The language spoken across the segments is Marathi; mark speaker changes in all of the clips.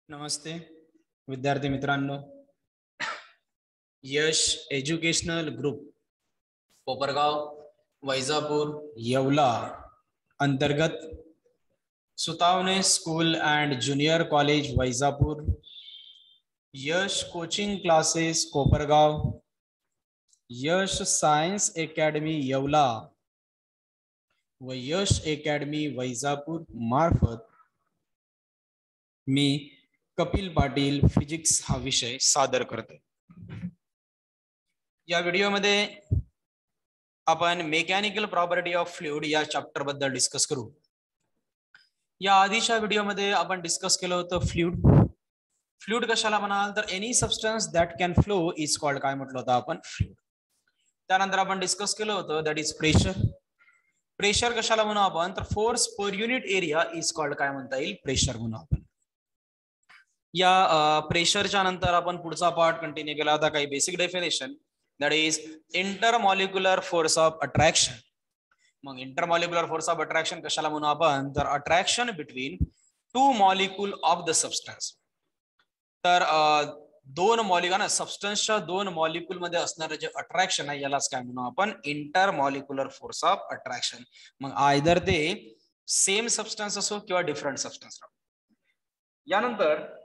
Speaker 1: नमस्ते विद्यार्थी मित्रांनो, यश एज्युकेशनल ग्रुप कोपरगाव वैजापूर येवला अंतर्गत Sutawane school and junior college Vaijapur, Yash coaching classes Kopargaon, Yash science academy Yeola व यश अकॅडमी वैजापूर मार्फत मी कपिल पाटील फिजिक्स हा विषय सादर करतोय। या व्हिडिओमध्ये आपण मेकॅनिकल प्रॉपर्टी ऑफ फ्लुइड या चॅप्टर बद्दल डिस्कस करू। या आधीच्या व्हिडिओमध्ये आपण डिस्कस केलं होतं फ्लुइड कशाला म्हणाल तर any substance that can flow is called, काय म्हटलं होतं आपण, फ्लुइड। त्यानंतर आपण डिस्कस केलं होतं दॅट इज प्रेशर कशाला म्हणू आपण तर force per unit area is called, काय म्हणता येईल, प्रेशर म्हणू आपण। या प्रेशरच्या नंतर आपण पुढचा पार्ट कंटिन्यू केला होता, काही basic definition, that is intermolecular force of attraction. मग इंटरमॉलिक्युलर फोर्स ऑफ अट्रॅक्शन कशाला म्हणू आपण तर attraction between two molecule of the substance. तर दोन मॉलिक्यूल सबस्टन्सच्या दोन मॉलिक्यूल मध्ये असणारे जे अट्रॅक्शन आहे यालाच काय म्हणू आपण, इंटरमॉलिक्युलर फोर्स ऑफ अट्रॅक्शन। मग आयदर ते सेम सबस्टन्स असो किंवा डिफरंट सबस्टन्स। यानंतर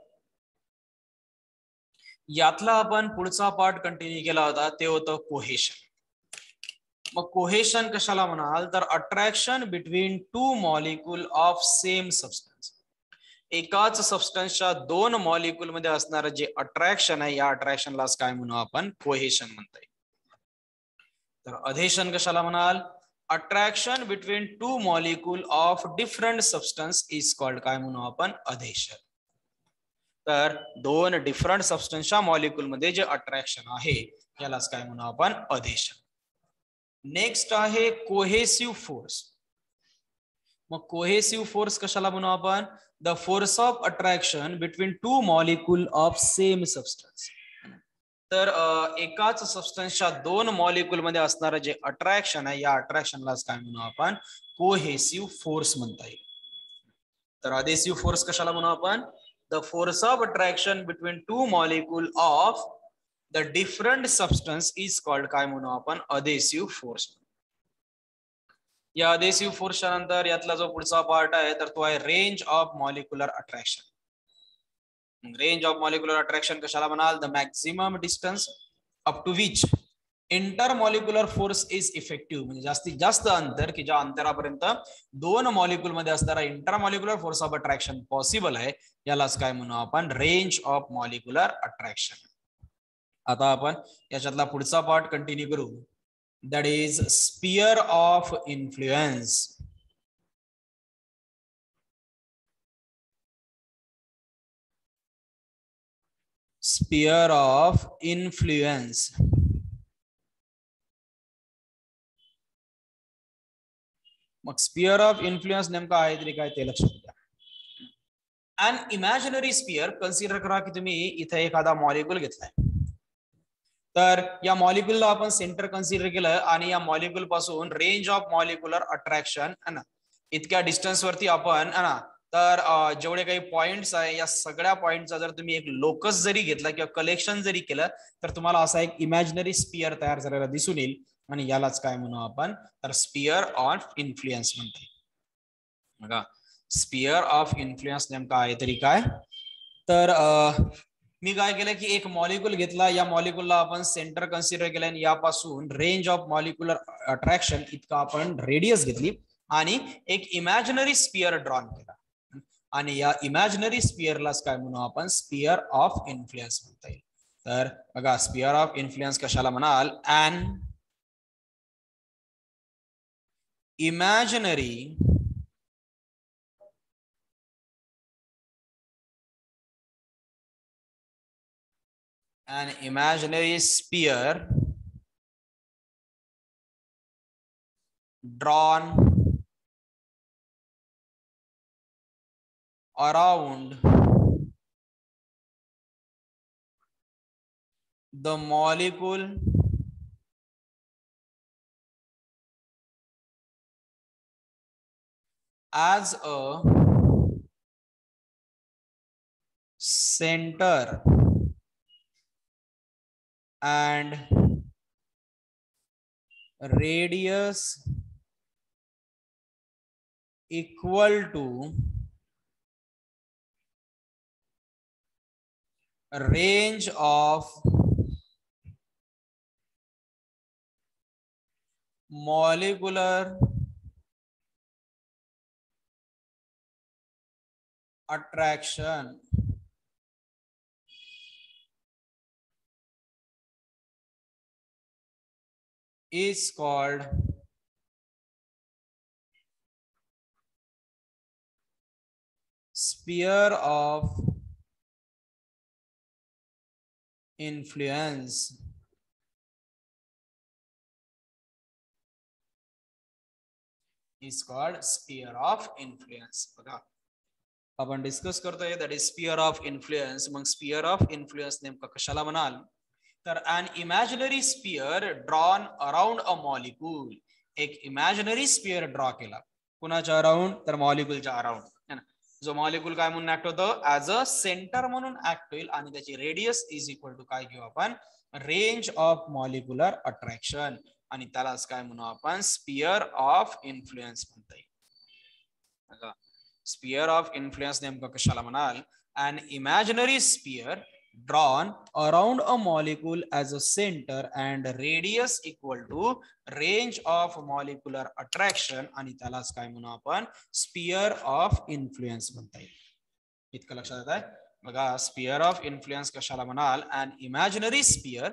Speaker 1: यातला आपण पुढचा पार्ट कंटिन्यू केला होता ते होतं कोहेशन। मग कोहेशन कशाला म्हणाल तर attraction between two molecule of same substance. एकाच सबस्टन्सच्या दोन मॉलिक्यूल मध्ये असणारं जे अट्रॅक्शन आहे या अट्रॅक्शनलाच काय म्हणू आपण, कोहेशन म्हणता येईल। तर अधेशन कशाला म्हणाल, attraction between two molecule of different substance is called, काय म्हणू आपण, अधेशन। तर दोन डिफरंट सबस्टन्सच्या मॉलिक्यूल मध्ये जे अट्रॅक्शन आहे यालाच काय म्हणू आपण, अधेशन। नेक्स्ट आहे कोहेसिव्ह फोर्स। मग कोहेसिव्ह फोर्स कशाला म्हणू आपण, the force of attraction between two molecule of same substance. तर एकाच सबस्टन्सच्या दोन मॉलिक्यूल मध्ये असणारं जे अट्रॅक्शन आहे या अट्रॅक्शनलाच काय म्हणू आपण, कोहेसिव्ह फोर्स म्हणता येईल। तर अधेसिव्ह फोर्स कशाला म्हणू आपण, the force of attraction between two molecule of the different substance is called, काय म्हणू आपण, adhesive force। या adhesive force नंतर यातला जो पुढचा पार्ट आहे तर तो आहे range of molecular attraction. Range of molecular attraction कशाला म्हणाल, the maximum distance up to which intermolecular force is effective, म्हणजे जास्तीत जास्त अंतर की ज्या अंतरापर्यंत दोन मॉलिक्यूल मध्ये असणारा intermolecular force of attraction possible आहे यालाच काय म्हणू आपण, रेंज ऑफ मॉलिक्युलर अट्रॅक्शन। आता आपण याच्यातला पुढचा पार्ट कंटिन्यू करू, that is sphere of influence. Sphere of influence. मग स्पियर ऑफ इन्फ्लुएन्स नेमका आहे तरी काय ते लक्षात घ्या। अन इमॅजिनरी स्पियर, कन्सिडर करा की तुम्ही इथे एखादा मॉलिक्यूल घेतलाय, तर या मॉलिक्यूलला आपण सेंटर कन्सिडर केलं आणि या मॉलिक्यूल पासून रेंज ऑफ मॉलिक्युलर अट्रॅक्शन है ना इतक्या डिस्टन्स वरती आपण है ना, तर जेवढे काही पॉइंट्स आहे या सगळ्या पॉइंटचा जर तुम्ही एक लोकस जरी घेतला किंवा कलेक्शन जरी केलं तर तुम्हाला असा एक इमॅजिनरी स्पियर तयार झालेला दिसून येईल आणि यालाच काय म्हणू आपण, तर स्पियर ऑफ इन्फ्लुएन्स म्हणते। बघा स्पियर ऑफ इन्फ्लुएन्स नेमका आहे तरी काय, तर मी काय केलं की एक मॉलिक्यूल घेतला, या मॉलिक्यूलला आपण सेंटर कन्सिडर केलं आणि यापासून रेंज ऑफ मॉलिक्युलर अट्रॅक्शन इतका आपण रेडियस घेतली आणि एक इमॅजिनरी स्पियर ड्रॉन केला आणि या इमॅजिनरी स्पियरलाच काय म्हणू आपण, स्पियर ऑफ इन्फ्लुएन्स म्हणता येईल। तर बघा स्पियर ऑफ इन्फ्लुएन्स कशाला म्हणाल, an imaginary sphere drawn around the molecule as a center and radius equal to range of molecular attraction is called sphere of influence. Is called sphere of influence. बघा आपण डिस्कस करतोय that is sphere of influence. मग स्पियर ऑफ इन्फ्लुएन्स नेमका कशाला म्हणाल तर an imaginary sphere drawn around a molecule. एक इमॅजिनरी स्पियर ड्रॉ केला कुणाच्या अराउंड तर मॉलिक्यूलच्या अराउंड है ना. जो मॉलिक्यूल काय म्हणून ऍक्ट होतो ऍज अ सेंटर म्हणून ऍक्ट होईल आणि त्याची रेडियस इज इक्वल टू काय घेऊ आपण रेंज ऑफ मॉलिक्युलर अट्रॅक्शन आणि त्यालाच काय म्हणू आपण स्पियर ऑफ इन्फ्लुएन्स म्हणता येईल. स्पियर ऑफ इन्फ्लुएन्स नेमकं कशाला म्हणाल an imaginary sphere drawn around a molecule as a center and radius equal to range of molecular attraction आणि त्यालाच काय म्हणू आपण स्पियर ऑफ इन्फ्लुएन्स म्हणता येईल. इतकं लक्षात येत आहे बघा. स्पियर ऑफ इन्फ्लुएन्स कशाला म्हणाल an imaginary sphere.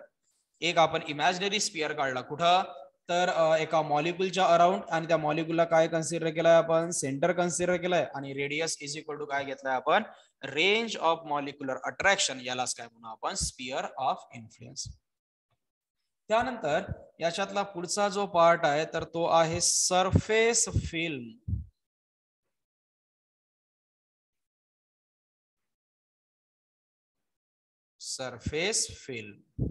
Speaker 1: एक आपण इमॅजिनरी स्पियर काढला कुठं तर एका मॉलिक्यूलच्या अराउंड आणि त्या मॉलिक्यूलला काय कन्सिडर केलाय आपण सेंटर कन्सिडर केलाय आणि रेडियस इज इक्वल टू काय घेतलाय आपण रेंज ऑफ मॉलिक्युलर अट्रॅक्शन यालाच काय म्हणू आपण स्पियर ऑफ इन्फ्लुएन्स. त्यानंतर याच्यातला पुढचा जो पार्ट आहे तर तो आहे सरफेस फिल्म. सरफेस फिल्म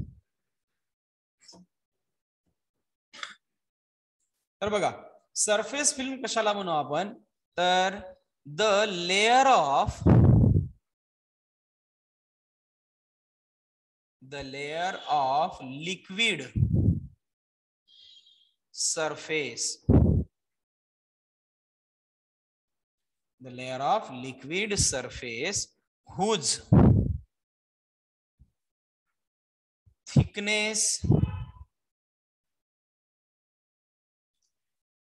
Speaker 1: तर बघा सरफेस फिल्म कशाला म्हणू आपण तर the layer of liquid surface. The layer of liquid surface whose thickness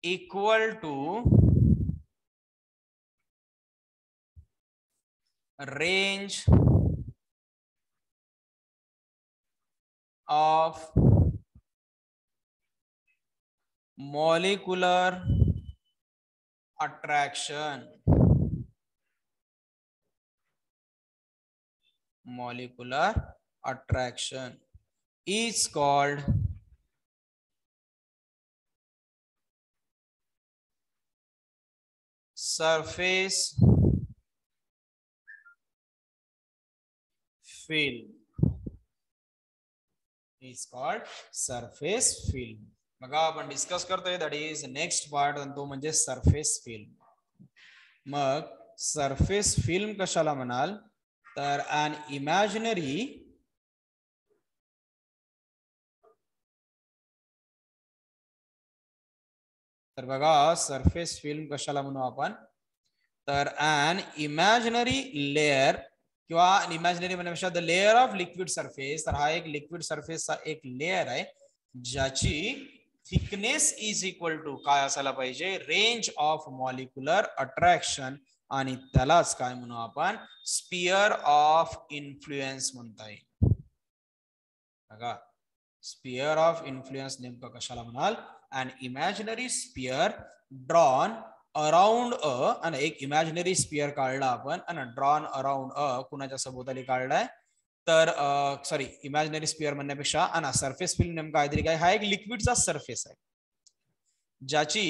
Speaker 1: equal to range of molecular attraction. Molecular attraction is called surface film. Is called surface film. बघा आपण डिस्कस करतोय दॅट इज नेक्स्ट पार्ट आणि तो म्हणजे सरफेस फिल्म. मग सरफेस फिल्म कशाला म्हणाल तर an imaginary तर बघा सरफेस फिल्म कशाला म्हणू आपण तर an imaginary layer किंवा इमॅजिनरी म्हणण्यापेक्षा the layer of liquid surface. तर हा एक लिक्विड सरफेसचा एक लेयर आहे ज्याची थिकनेस इज इक्वल टू काय असायला पाहिजे रेंज ऑफ मॉलिक्युलर अट्रॅक्शन आणि त्यालाच काय म्हणू आपण स्पियर ऑफ इन्फ्लुएन्स म्हणता येईल. बघा स्पियर ऑफ इन्फ्लुएन्स नेमकं कशाला म्हणाल an imaginary sphere drawn around a आणि एक इमॅजिनरी स्पियर काढला आपण आणि ड्रॉन अराउंड अ कुणाच्या सभोवताली काढलाय तर सॉरी इमॅजिनरी स्पियर म्हणण्यापेक्षा आणि सरफेस फिल्म नेमका काहीतरी काय हा एक लिक्विडचा सरफेस आहे ज्याची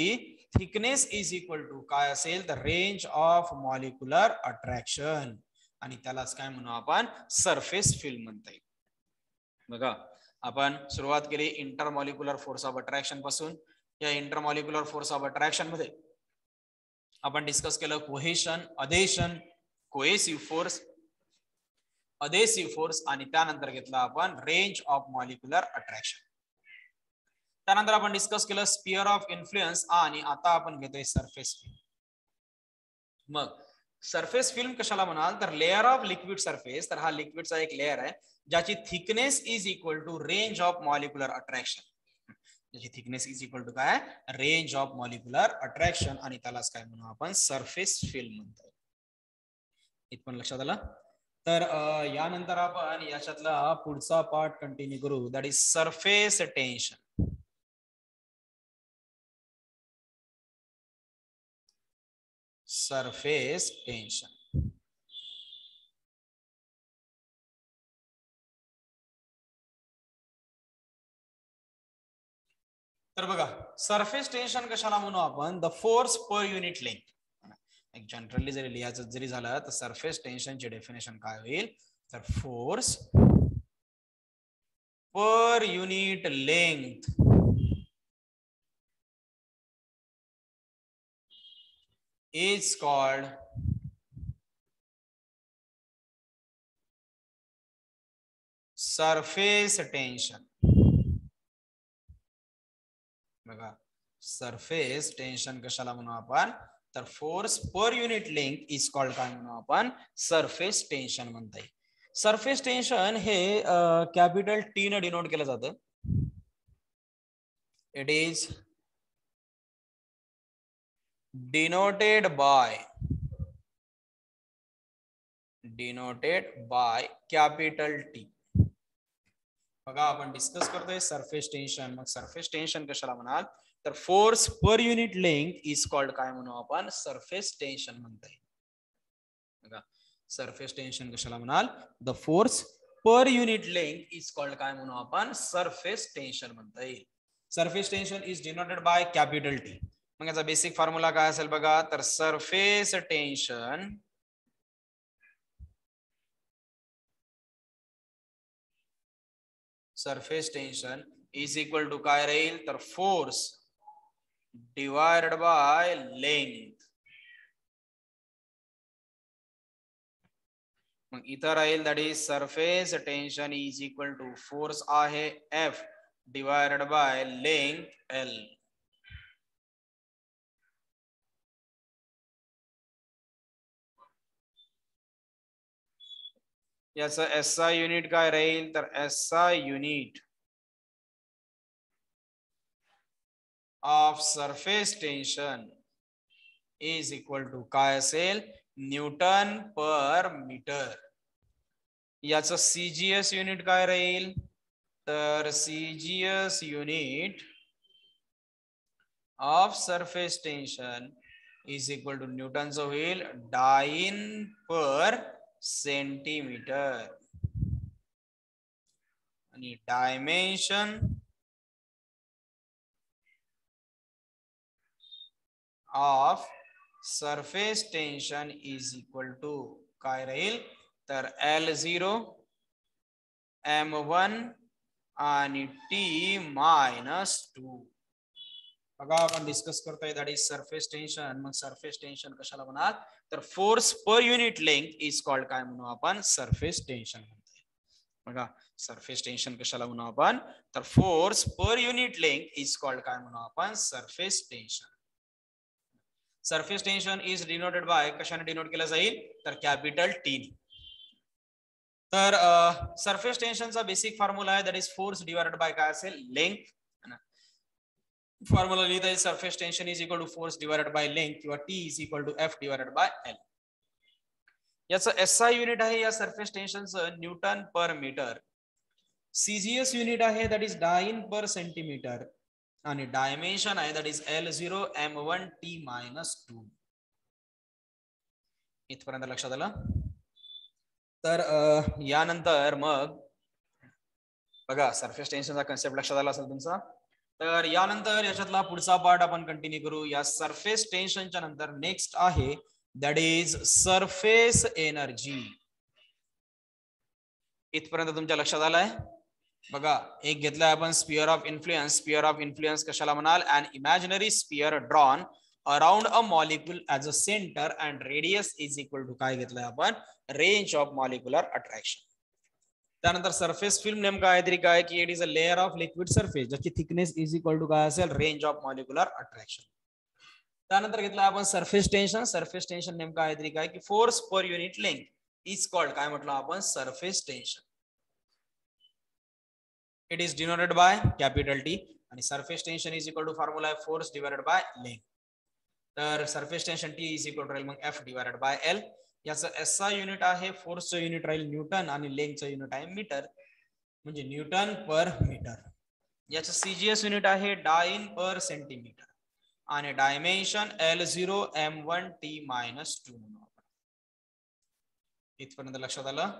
Speaker 1: थिकनेस इज इक्वल टू काय असेल तर रेंज ऑफ मॉलिक्युलर अट्रॅक्शन आणि त्यालाच काय म्हणू आपण सरफेस फिल्म म्हणता येईल. बघा आपण सुरुवात केली इंटरमॉलिक्युलर फोर्स ऑफ अट्रॅक्शन पासून. या इंटरमॉलिक्युलर फोर्स ऑफ अट्रॅक्शन मध्ये आपण डिस्कस केलं कोहेशन, अधेशन, कोहेसिव्ह फोर्स अधेसिव्ह फोर्स आणि त्यानंतर घेतला आपण रेंज ऑफ मॉलिक्युलर अट्रॅक्शन. त्यानंतर आपण डिस्कस केलं स्पियर ऑफ इन्फ्लुएन्स आणि आता आपण घेतोय सरफेस फिल्म. मग सरफेस फिल्म कशाला म्हणाल तर लेअर ऑफ लिक्विड सरफेस. तर हा लिक्विडचा एक लेअर आहे ज्याची thickness is equal to range of molecular attraction. ज्याची थिकनेस इज इक्वल टू काय रेंज ऑफ मॉलिक्युलर अट्रॅक्शन आणि त्यालाच काय म्हणू आपण सरफेस फिल्म म्हणतो. इथपण लक्षात आलं. तर यानंतर आपण याच्यातला पुढचा पार्ट कंटिन्यू करू that is surface tension. Surface tension. तर बघा सरफेस टेन्शन कशाला म्हणू आपण the force per unit length. एक जनरली जरी लिहायचं जरी झालं तर सरफेस टेन्शनची डेफिनेशन काय होईल तर force per unit length is called surface tension. बघा सरफेस टेन्शन कशाला म्हणू आपण तर force per unit length is called काय म्हणू आपण सरफेस टेन्शन म्हणता येईल. सरफेस टेन्शन हे कॅपिटल टी ने डिनोट केलं जातं. It is denoted by capital T. बघा आपण डिस्कस करतोय सरफेस टेन्शन. मग सरफेस टेन्शन कशाला म्हणाल तर force per unit length is called काय म्हणू आपण सरफेस टेन्शन म्हणता येईल. बघा सरफेस टेन्शन कशाला म्हणाल the force per unit length is called काय म्हणू आपण सरफेस टेन्शन म्हणता येईल. Surface tension is denoted by capital T. मग याचा बेसिक फॉर्म्युला काय असेल बघा तर surface tension is equal to काय राहील तर फोर्स डिवाइडेड बाय लेंथ. मग इथं राहील that is surface tension is equal to force आहे F divided by length L. याचं SI युनिट काय राहील तर SI unit of surface tension is equal to काय असेल न्यूटन पर मीटर. याचं CGS युनिट काय राहील तर CGS unit of surface tension is equal to न्यूटनचं होईल डाइन पर सेंटीमीटर आणि dimension of surface tension is equal to काय राहील तर L0 M1 आणि T-2. बघा आपण डिस्कस करतोय दॅट इज सरफेस टेन्शन. मग सरफेस टेन्शन कशाला म्हणाल तर force per unit length is called काय म्हणू आपण सरफेस टेन्शन म्हणते. बघा सरफेस टेन्शन कशाला म्हणू आपण तर force per unit length is called काय म्हणू आपण surface tension. Surface tension is denoted by कशाने डिनोट केलं जाईल तर कॅपिटल टी. तर सरफेस टेन्शनचा बेसिक फॉर्म्युला आहे that is force divided by काय असेल लेंथ. फॉर्म्युला लिहिता येईल surface tension is equal to force divided by length किंवा T is equal to F divided by L. याचं SI युनिट आहे या सरफेस टेन्शनचं Newton per metre. CGS unit आहे that is dyne per centimetre आणि डायमेन्शन आहे that is L0 M1 T-2. इथपर्यंत लक्षात आलं. तर यानंतर मग बघा सरफेस टेन्शनचा कन्सेप्ट लक्षात आला असेल तुमचा. तर यानंतर याच्यातला पुढचा पार्ट आपण कंटिन्यू करू. या सरफेस टेन्शनच्या नंतर नेक्स्ट आहे दॅट इज सरफेस एनर्जी. इथपर्यंत तुमच्या लक्षात आलाय. बघा एक घेतलाय आपण sphere of influence. Sphere of influence कशाला म्हणाल an imaginary sphere drawn around a molecule as a centre and radius is equal to काय घेतलंय आपण, रेंज ऑफ मॉलिक्युलर अट्रॅक्शन. त्यानंतर सरफेस फिल्म नेमकं काहीतरी काय की it is a layer of liquid surface ज्याची थिकनेस इज इक्वल टू काय असेल, रेंज ऑफ मॉलिक्युलर अट्रॅक्शन. त्यानंतर घेतलं आपण सरफेस टेन्शन. सरफेस टेन्शन नेमकं काहीतरी काय की force per unit length is called काय म्हटलं आपण, surface tension. It is denoted by capital T आणि surface tension is equal to formula आहे फोर्स डिवाइडेड बाय लेंथ. तर surface tension T is equal to राहील मग एफ डिवाइडेड बाय एल. याचं एसआय युनिट आहे, फोर्सचं युनिट राहील न्यूटन आणि लेंथचं युनिट आहे मीटर म्हणजे न्यूटन पर मीटर. याचं सीजीएस युनिट आहे डाइन पर सेंटीमीटर आणि डायमेन्शन L0 M1 T-2 म्हणून. इथपर्यंत लक्षात आलं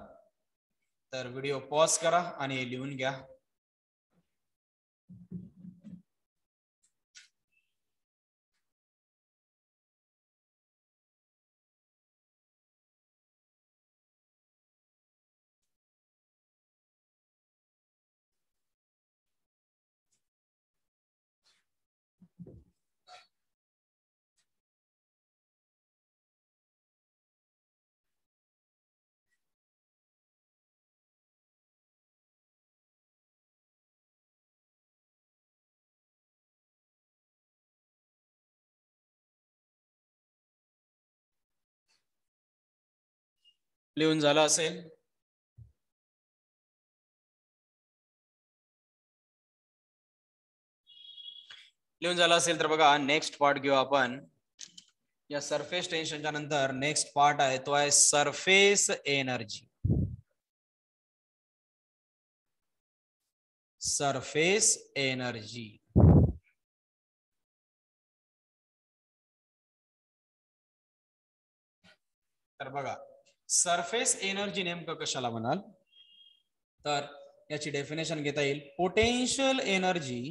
Speaker 1: तर व्हिडिओ पॉज करा आणि लिहून घ्या. लिहून झालं असेल. लिहून झालं असेल तर बघा नेक्स्ट पार्ट घेऊ आपण. या सरफेस टेन्शनच्या नंतर नेक्स्ट पार्ट आहे तो आहे सरफेस एनर्जी. सरफेस एनर्जी तर बघा सरफेस एनर्जी नेमकं कशाला म्हणाल तर याची डेफिनेशन घेता येईल. Potential energy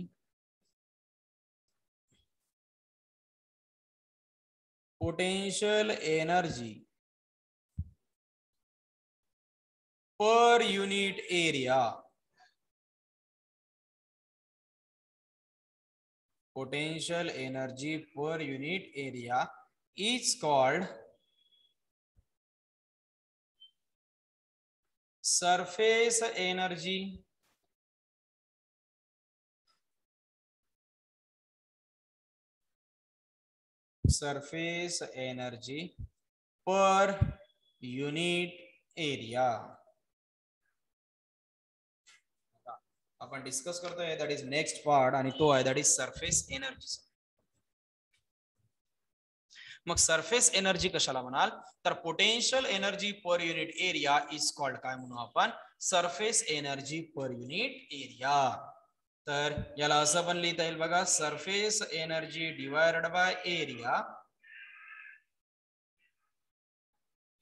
Speaker 1: per unit area. Potential energy per unit area is called surface energy. Surface energy per unit area. आपण डिस्कस करतोय दॅट इज नेक्स्ट पार्ट आणि तो आहे दॅट इज सरफेस एनर्जी. मग सरफेस एनर्जी कशाला म्हणाल तर potential energy per unit area is called काय म्हणू आपण, surface energy per unit area. तर याला असं पण लिहिता येईल बघा, surface energy divided by area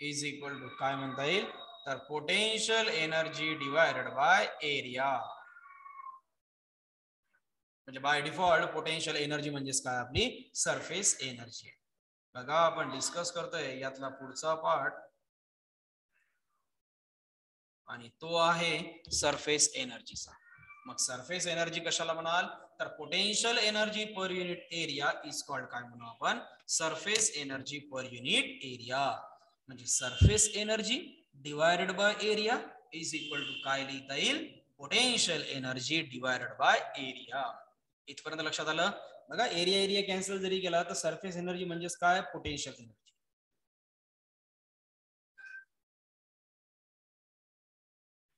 Speaker 1: is equal to काय म्हणता येईल तर potential energy divided by area. म्हणजे बाय डिफॉल्ट पोटेन्शियल एनर्जी म्हणजेच काय आपली सरफेस एनर्जी. बघा आपण डिस्कस करतोय यातला पुढचा पार्ट आणि तो आहे सरफेस एनर्जीचा. मग सरफेस एनर्जी कशाला म्हणाल तर potential energy per unit area is called काय म्हणू आपण, surface energy per unit area. म्हणजे surface energy divided by area is equal to काय लिहिता येईल, potential energy divided by area. इथपर्यंत लक्षात आलं. बघा एरिया एरिया कॅन्सल जरी केला तर सरफेस एनर्जी म्हणजेच काय, पोटेन्शियल एनर्जी.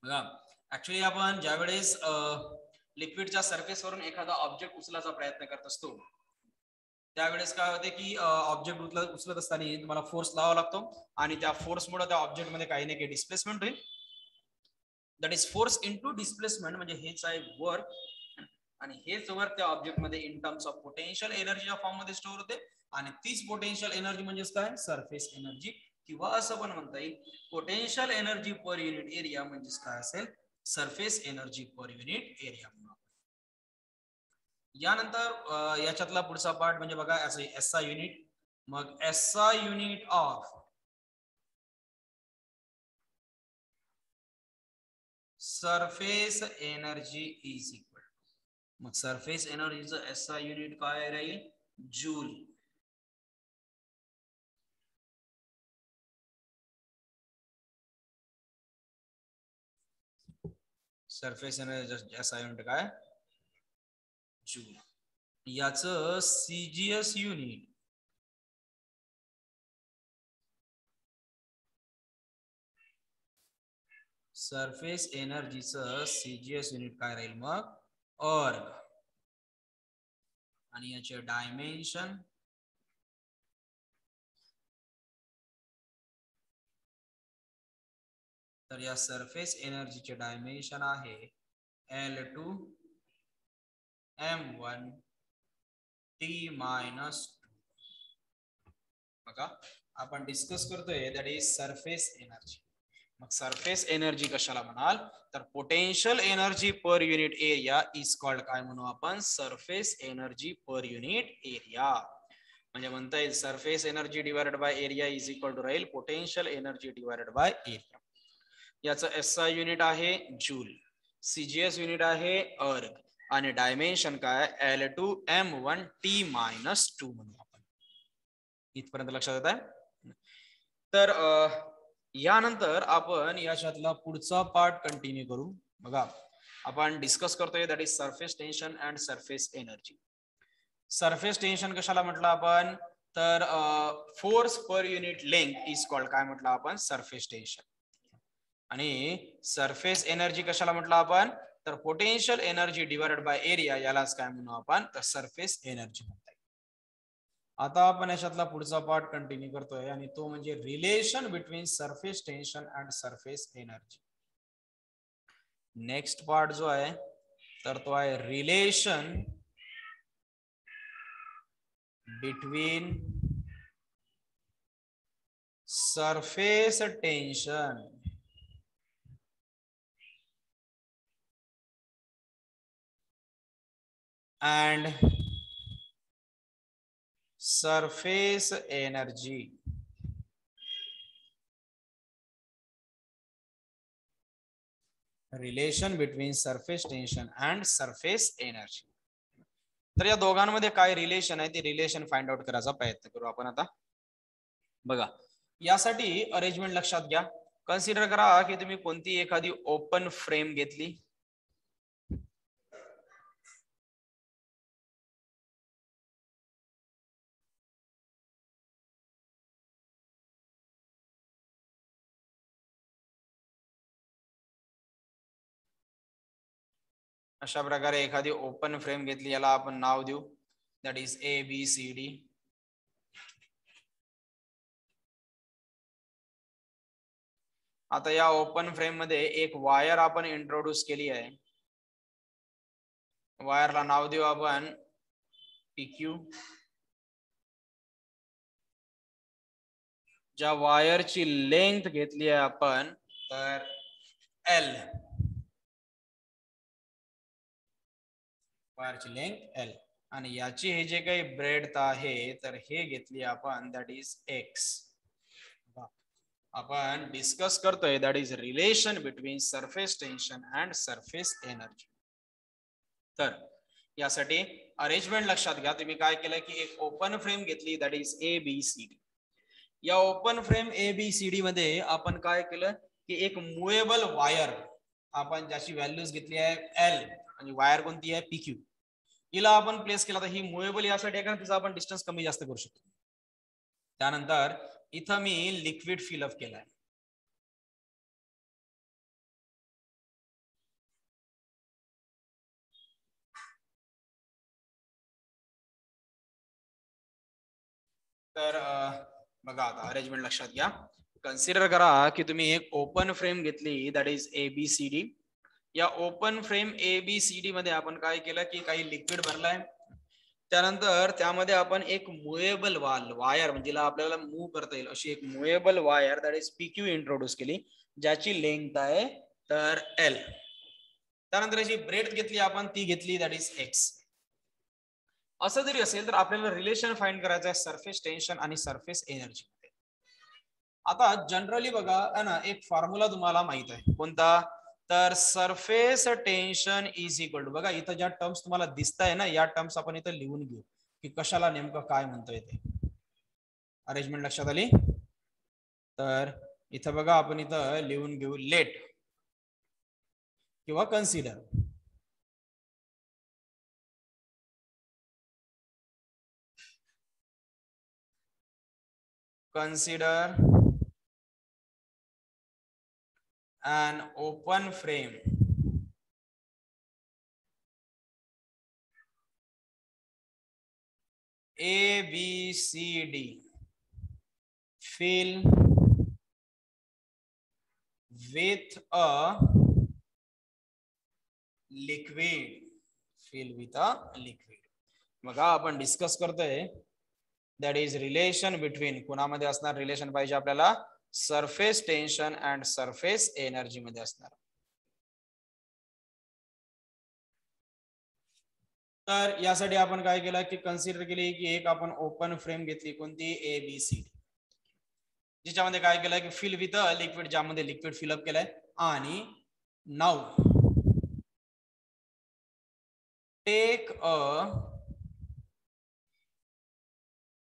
Speaker 1: बघा ऍक्च्युली आपण ज्यावेळेस लिक्विडच्या सरफेस वरून एखादा ऑब्जेक्ट उचलायचा प्रयत्न करत असतो त्यावेळेस काय होते की ऑब्जेक्ट उचलत असताना तुम्हाला फोर्स लावावा लागतो आणि त्या फोर्समुळे त्या ऑब्जेक्ट मध्ये काही ना काही डिस्प्लेसमेंट होईल. That is force into displacement म्हणजे हेच आहे वर्क आणि हेच वर्क त्या ऑब्जेक्ट मध्ये इन टर्म्स ऑफ पोटेन्शियल एनर्जीच्या फॉर्म मध्ये स्टोअर होते आणि तीच पोटेन्शियल एनर्जी म्हणजेच काय, सरफेस एनर्जी. किंवा असं पण म्हणता येईल potential energy per unit area म्हणजेच काय असेल, surface energy per unit area. यानंतर याच्यातला पुढचा पार्ट म्हणजे बघा एसआय युनिट. मग SI unit of surface energy is equal, मग सरफेस एनर्जीचं एसआय युनिट काय राहील, joule. Surface energy SI unit काय जूल. याचं CGS युनिट सरफेस एनर्जीचं CGS युनिट काय राहील मग ऑर्ग. आणि याचे डायमेन्शन तर या सरफेस एनर्जीचे डायमेन्शन आहे L2 M1 T-2. बघा आपण डिस्कस करतोय दॅट इज सरफेस एनर्जी. मग सरफेस एनर्जी कशाला म्हणाल तर potential energy per unit area is called काय म्हणू आपण surface energy per unit area. म्हणजे म्हणता येईल surface energy divided by area is equal to राहील potential energy divided by area. याचं SI युनिट आहे जूल, CGS युनिट आहे अर्ग आणि डायमेन्शन काय L2 M1 T-2 म्हणू आपण. इथपर्यंत लक्षात येत आहे. तर यानंतर आपण याच्यातला पुढचा पार्ट कंटिन्यू करू. बघा आपण डिस्कस करतोय that is surface tension and surface energy. Surface tension कशाला म्हटलं आपण तर force per unit length is called काय म्हटलं आपण सरफेस टेन्शन. आणि सरफेस एनर्जी कशाला म्हटलं आपण तर potential energy divided by area यालाच काय म्हणू आपण तर सरफेस एनर्जी म्हणता येईल. आता आपण याच्यातला पुढचा पार्ट कंटिन्यू करतोय आणि तो म्हणजे relation between surface tension and surface energy. Next part जो आहे तर तो आहे relation between surface tension and surface energy. Relation between surface tension and surface energy. तर या दोघांमध्ये काय रिलेशन आहे ते रिलेशन फाइंड आउट करायचा प्रयत्न करू आपण आता. बघा यासाठी अरेंजमेंट लक्षात घ्या. कन्सिडर करा की तुम्ही कोणती एखादी ओपन फ्रेम घेतली. अशा प्रकारे एखादी ओपन फ्रेम घेतली याला आपण नाव देऊ दॅट इज ABCD. आता या ओपन फ्रेम मध्ये एक वायर आपण इंट्रोड्यूस केली आहे. वायरला नाव देऊ आपण PQ. ज्या वायरची लेंथ घेतली आहे आपण तर L. वायरची लेंथ L आणि याची हे जे काही ब्रेडथ आहे तर हे घेतली आपण दॅट इज X. आपण डिस्कस करतोय that is relation between surface tension and surface energy. तर यासाठी अरेंजमेंट लक्षात घ्या. तुम्ही काय केलं की एक ओपन फ्रेम घेतली दॅट इज ABCD. या ओपन फ्रेम ABCD मध्ये आपण काय केलं की एक मुवेबल वायर आपण ज्याची व्हॅल्यूज घेतली आहे L आणि वायर कोणती आहे PQ हिला आपण प्लेस केला. तर ही मुवेबल यासाठी आहे का तिचा आपण डिस्टन्स कमी जास्त करू शकतो. त्यानंतर इथं मी लिक्विड फिलअप केलाय. तर बघा आता अरेंजमेंट लक्षात घ्या. कन्सिडर करा की तुम्ही एक ओपन फ्रेम घेतली दॅट इज ABCD. या ओपन फ्रेम ABCD मध्ये आपण काय केलं की काही लिक्विड भरलाय. त्यानंतर त्यामध्ये आपण एक मुवेबल वायर म्हणजे आपल्याला मूव्ह करता येईल अशी एक movable wire that is PQ introduce केली ज्याची लेंथ आहे तर L. त्यानंतर याची ब्रेड्थ घेतली आपण ती घेतली दॅट इज X. असं जरी असेल तर आपल्याला रिलेशन फाइंड करायचं आहे सरफेस टेन्शन आणि सरफेस एनर्जी. आता जनरली बघा ना एक फॉर्म्युला तुम्हाला माहित आहे कोणता तर surface tension is equal to बघा इथं ज्या टर्म्स तुम्हाला दिसत आहे ना या टर्म्स आपण इथं लिहून घेऊ की कशाला नेमकं काय म्हणतोय ते. अरेंजमेंट लक्षात आली. तर इथं बघा आपण इथं लिहून घेऊ लेट. किंवा consider. Consider an open frame A, B, C, D. Fill with a liquid. Fill with a liquid. मग आपण डिस्कस करतोय दॅट इज रिलेशन बिटवीन कोणामध्ये असणार रिलेशन पाहिजे आपल्याला surface tension and surface energy मध्ये असणार. तर यासाठी आपण काय केलं की कन्सिडर केली की एक आपण ओपन फ्रेम घेतली कोणती ABCD ज्याच्यामध्ये काय केलं की फिल विथ अ लिक्विड ज्यामध्ये लिक्विड फिलअप केलंय आणि now take a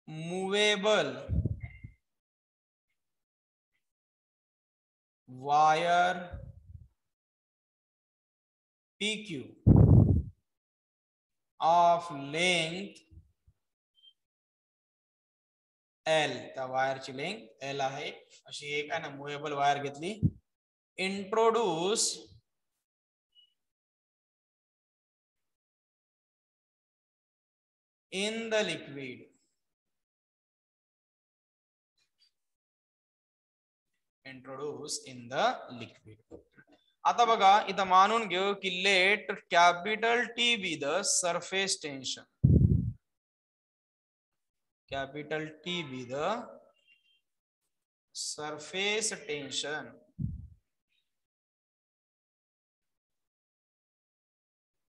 Speaker 1: movable wire PQ of length L. त्या वायरची लेंथ L आहे अशी एक आहे ना मुव्हेबल वायर घेतली. Introduce in the liquid. Introduce in the liquid. आता बघा इथं मानून घेऊ की let capital T be the surface tension. Capital T be the surface tension.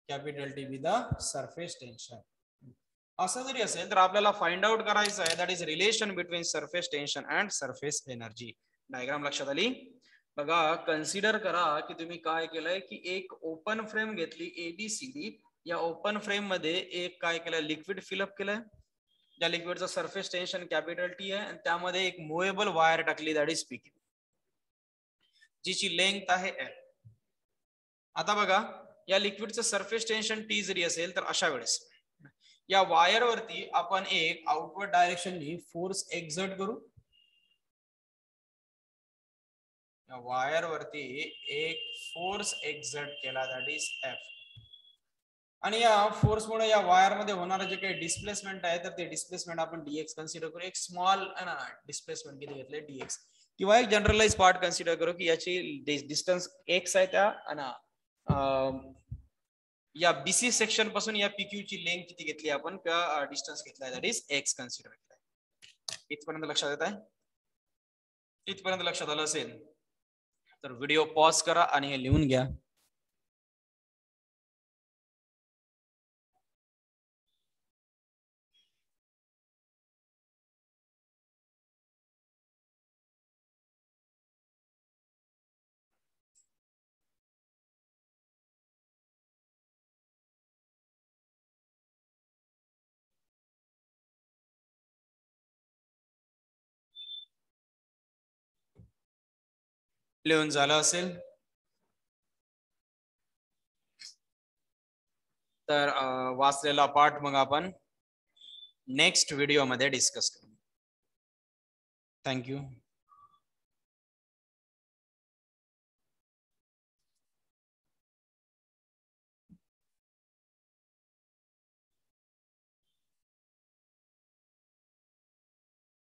Speaker 1: Capital T be the surface tension. असं जरी असेल तर आपल्याला फाइंड आउट करायचं आहे that is relation between surface tension and surface energy. Diagram लक्षात आली. बघा कन्सिडर करा की तुम्ही काय केलंय की एक ओपन फ्रेम घेतली ABCD. या ओपन फ्रेम मध्ये एक काय केलंय लिक्विड फिलअप केलंय ज्या लिक्विडचं सरफेस टेन्शन कॅपिटल T आहे आणि त्यामध्ये एक मुव्हेबल वायर टाकली दॅट इज PQ जिची लेंथ आहे L. आता बघा या लिक्विडचं सरफेस टेन्शन T जरी असेल तर अशा वेळेस या वायर वरती आपण एक आउटवर्ड डायरेक्शननी फोर्स एक्झर्ट करू. या वायर वरती एक फोर्स एक्झर्ट केला दॅट इज F. आणि या फोर्स मुळे या वायर मध्ये होणारे जे काही डिस्प्लेसमेंट आहे तर ते डिस्प्लेसमेंट आपण dx कन्सिडर करू. एक स्मॉल डिस्प्लेसमेंट किती घेतले dx किंवा एक जनरलाइज पार्ट कन्सिडर करू की याची डिस्टन्स x आहे त्या या BC सेक्शन पासून या PQ ची लेंथ किती घेतली आपण त्या डिस्टन्स घेतलाय दॅट इज x कन्सिडर केलाय. इथपर्यंत लक्षात येत आहे. इथपर्यंत लक्षात आलं असेल तर व्हिडिओ पॉज करा आणि हे लिहून घ्या. लिहून झालं असेल तर वाचलेला पार्ट मग आपण नेक्स्ट व्हिडिओ मध्ये डिस्कस करू. थँक्यू.